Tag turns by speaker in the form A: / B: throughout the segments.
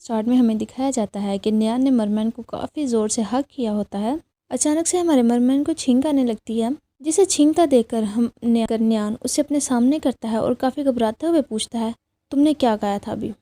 A: Start में हमें दिखाया जाता है कि न्यान ने मरमैन को काफ़ी ज़ोर से हक किया होता है। अचानक से हमारे मरमैन को छींक आने लगती है, जिसे छींकता देखकर न्यान उसे अपने सामने करता है और काफ़ी घबराते हुए पूछता है, तुमने क्या कहा था अभी?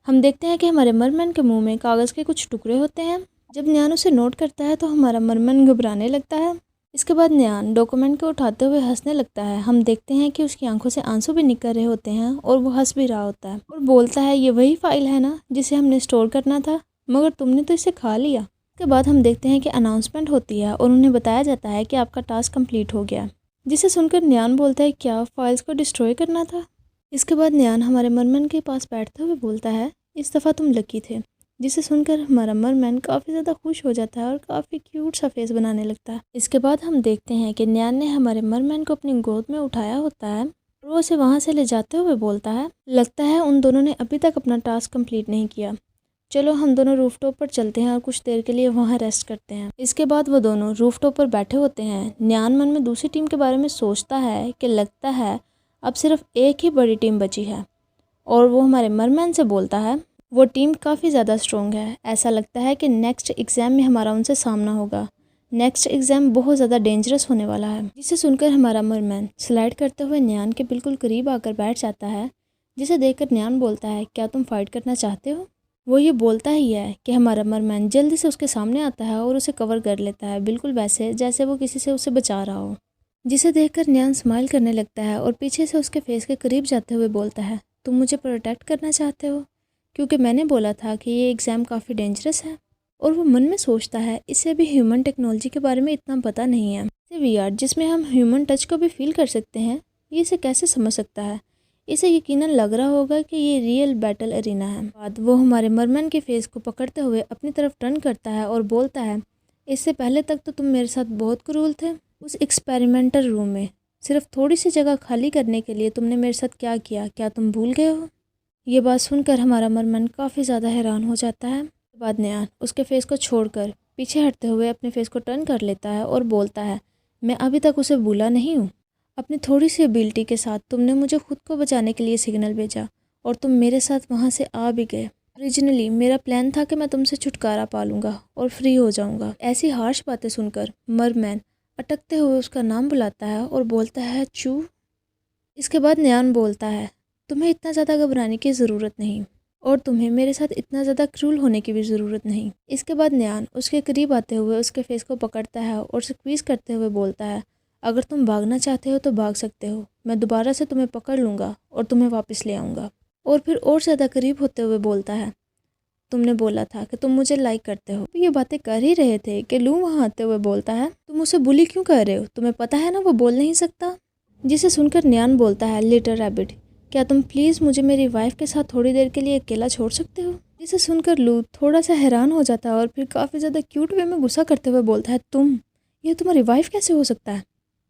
A: हम देखते हैं कि हमारे मरमैन के मुंह में कागज़ के कुछ टुकड़े होते हैं। जब न्यान उसे नोट करता है तो हमारा मरमैन घबराने लगता है। इसके बाद न्यान डॉक्यूमेंट को उठाते हुए हंसने लगता है। हम देखते हैं कि उसकी आंखों से आंसू भी निकल रहे होते हैं और वो हंस भी रहा होता है और बोलता है, ये वही फाइल है ना जिसे हमने स्टोर करना था, मगर तुमने तो इसे खा लिया। इसके बाद हम देखते हैं कि अनाउंसमेंट होती है और उन्हें बताया जाता है कि आपका टास्क कंप्लीट हो गया, जिसे सुनकर न्यान बोलता है, क्या फाइल्स को डिस्ट्रॉय करना था? इसके बाद न्यान हमारे मरमैन के पास बैठते हुए बोलता है, इस दफ़ा तुम लकी थे, जिसे सुनकर हमारा मरमैन काफ़ी ज़्यादा खुश हो जाता है और काफ़ी क्यूट सा फेस बनाने लगता है। इसके बाद हम देखते हैं कि न्यान ने हमारे मरमैन को अपनी गोद में उठाया होता है और वो उसे वहाँ से ले जाते हुए बोलता है, लगता है उन दोनों ने अभी तक अपना टास्क कंप्लीट नहीं किया, चलो हम दोनों रूफटॉप पर चलते हैं और कुछ देर के लिए वहाँ रेस्ट करते हैं। इसके बाद वो दोनों रूफटॉप पर बैठे होते हैं। न्यान मन में दूसरी टीम के बारे में सोचता है कि लगता है अब सिर्फ एक ही बड़ी टीम बची है और वो हमारे मरमैन से बोलता है, वो टीम काफ़ी ज़्यादा स्ट्रॉन्ग है, ऐसा लगता है कि नेक्स्ट एग्ज़ाम में हमारा उनसे सामना होगा, नेक्स्ट एग्ज़ाम बहुत ज़्यादा डेंजरस होने वाला है। जिसे सुनकर हमारा मरमैन स्लाइड करते हुए न्यान के बिल्कुल करीब आकर बैठ जाता है, जिसे देखकर न्यान बोलता है, क्या तुम फाइट करना चाहते हो? वो ये बोलता ही है कि हमारा मरमैन जल्दी से उसके सामने आता है और उसे कवर कर लेता है, बिल्कुल वैसे जैसे वो किसी से उसे बचा रहा हो। जिसे देखकर न्यान स्माइल करने लगता है और पीछे से उसके फेस के करीब जाते हुए बोलता है, तुम मुझे प्रोटेक्ट करना चाहते हो, क्योंकि मैंने बोला था कि ये एग्ज़ाम काफ़ी डेंजरस है। और वो मन में सोचता है, इसे भी ह्यूमन टेक्नोलॉजी के बारे में इतना पता नहीं है, इसे वीआर जिसमें हम ह्यूमन टच को भी फील कर सकते हैं, ये इसे कैसे समझ सकता है? इसे यकीनन लग रहा होगा कि ये रियल बैटल एरिना है। बाद वो हमारे मरमैन के फेस को पकड़ते हुए अपनी तरफ टर्न करता है और बोलता है, इससे पहले तक तो तुम मेरे साथ बहुत क्रूर थे। उस एक्सपेरिमेंटल रूम में सिर्फ थोड़ी सी जगह खाली करने के लिए तुमने मेरे साथ क्या किया, क्या तुम भूल गए हो? ये बात सुनकर हमारा मरमैन काफ़ी ज़्यादा हैरान हो जाता है। बाद न्यान उसके फेस को छोड़कर पीछे हटते हुए अपने फेस को टर्न कर लेता है और बोलता है, मैं अभी तक उसे भूला नहीं हूँ। अपनी थोड़ी सी एबिलिटी के साथ तुमने मुझे खुद को बचाने के लिए सिग्नल भेजा और तुम मेरे साथ वहाँ से आ भी गए। ओरिजिनली मेरा प्लान था कि मैं तुमसे छुटकारा पा लूँगा और फ्री हो जाऊँगा। ऐसी हार्श बातें सुनकर मरमैन अटकते हुए उसका नाम बुलाता है और बोलता है, चू। इसके बाद न्यान बोलता है, तुम्हें इतना ज़्यादा घबराने की ज़रूरत नहीं और तुम्हें मेरे साथ इतना ज़्यादा क्रूल होने की भी ज़रूरत नहीं। इसके बाद न्यान उसके करीब आते हुए उसके फेस को पकड़ता है और स्क्वीज़ करते हुए बोलता है, अगर तुम भागना चाहते हो तो भाग सकते हो, मैं दोबारा से तुम्हें पकड़ लूँगा और तुम्हें वापस ले आऊँगा। और फिर और ज़्यादा करीब होते हुए बोलता है, तुमने बोला था कि तुम मुझे लाइक करते हो। ये बातें कर ही रहे थे कि लू वहाँ आते हुए बोलता है, तुम उसे बुली क्यों कर रहे हो, तुम्हें पता है ना वो बोल नहीं सकता। जिसे सुनकर न्यान बोलता है, लिटिल रैबिट, क्या तुम प्लीज़ मुझे मेरी वाइफ के साथ थोड़ी देर के लिए अकेला छोड़ सकते हो? जिसे सुनकर लू थोड़ा सा हैरान हो जाता है और फिर काफ़ी ज़्यादा क्यूट वे में गुस्सा करते हुए बोलता है, ये तुम्हारी वाइफ कैसे हो सकता है?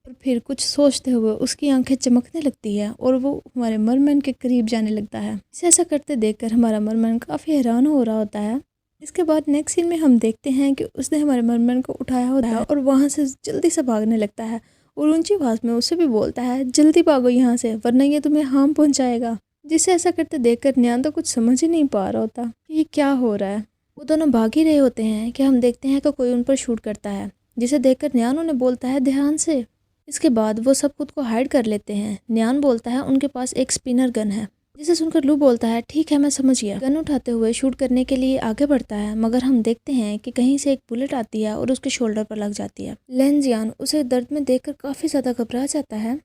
A: और फिर कुछ सोचते हुए उसकी आंखें चमकने लगती है और वो हमारे मरमैन के करीब जाने लगता है। इसे ऐसा करते देखकर हमारा मरमैन काफ़ी हैरान हो रहा होता है। इसके बाद नेक्स्ट सीन में हम देखते हैं कि उसने हमारे मरमैन को उठाया होता है और वहाँ से जल्दी से भागने लगता है और ऊंची आवाज़ में उसे भी बोलता है, जल्दी भागो यहाँ से, वरना ये तुम्हें हार्म पहुँचाएगा। जिसे ऐसा करते देखकर न्यान तो कुछ समझ ही नहीं पा रहा होता कि ये क्या हो रहा है। वो दोनों भाग ही रहे होते हैं कि हम देखते हैं कि कोई उन पर शूट करता है, जिसे देखकर न्यान उन्हें बोलता है, ध्यान से। इसके बाद वो सब खुद को हाइड कर लेते हैं। न्यान बोलता है, उनके पास एक स्पिनर गन है। जिसे सुनकर लू बोलता है, ठीक है मैं समझ गया। गन उठाते हुए शूट करने के लिए आगे बढ़ता है, मगर हम देखते हैं कि कहीं से एक बुलेट आती है और उसके शोल्डर पर लग जाती है। लेंजियान उसे दर्द में देखकर काफ़ी ज़्यादा घबरा जाता है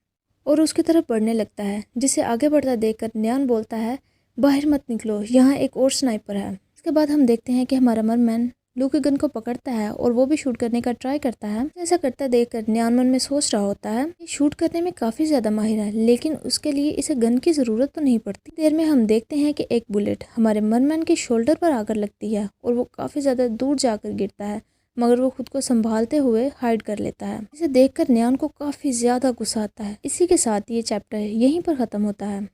A: और उसकी तरफ बढ़ने लगता है। जिसे आगे बढ़ता देखकर न्यान बोलता है, बाहर मत निकलो, यहाँ एक और स्नाइपर है। इसके बाद हम देखते हैं कि हमारा मरमैन लू के गन को पकड़ता है और वो भी शूट करने का ट्राई करता है। ऐसा करता देखकर न्यान मन में सोच रहा होता है कि शूट करने में काफ़ी ज़्यादा माहिर है, लेकिन उसके लिए इसे गन की ज़रूरत तो नहीं पड़ती। देर में हम देखते हैं कि एक बुलेट हमारे मरमैन के शोल्डर पर आकर लगती है और वो काफ़ी ज़्यादा दूर जाकर गिरता है, मगर वो खुद को संभालते हुए हाइड कर लेता है। इसे देखकर न्यान को काफ़ी ज़्यादा गुस्सा आता है। इसी के साथ ये चैप्टर यहीं पर ख़त्म होता है।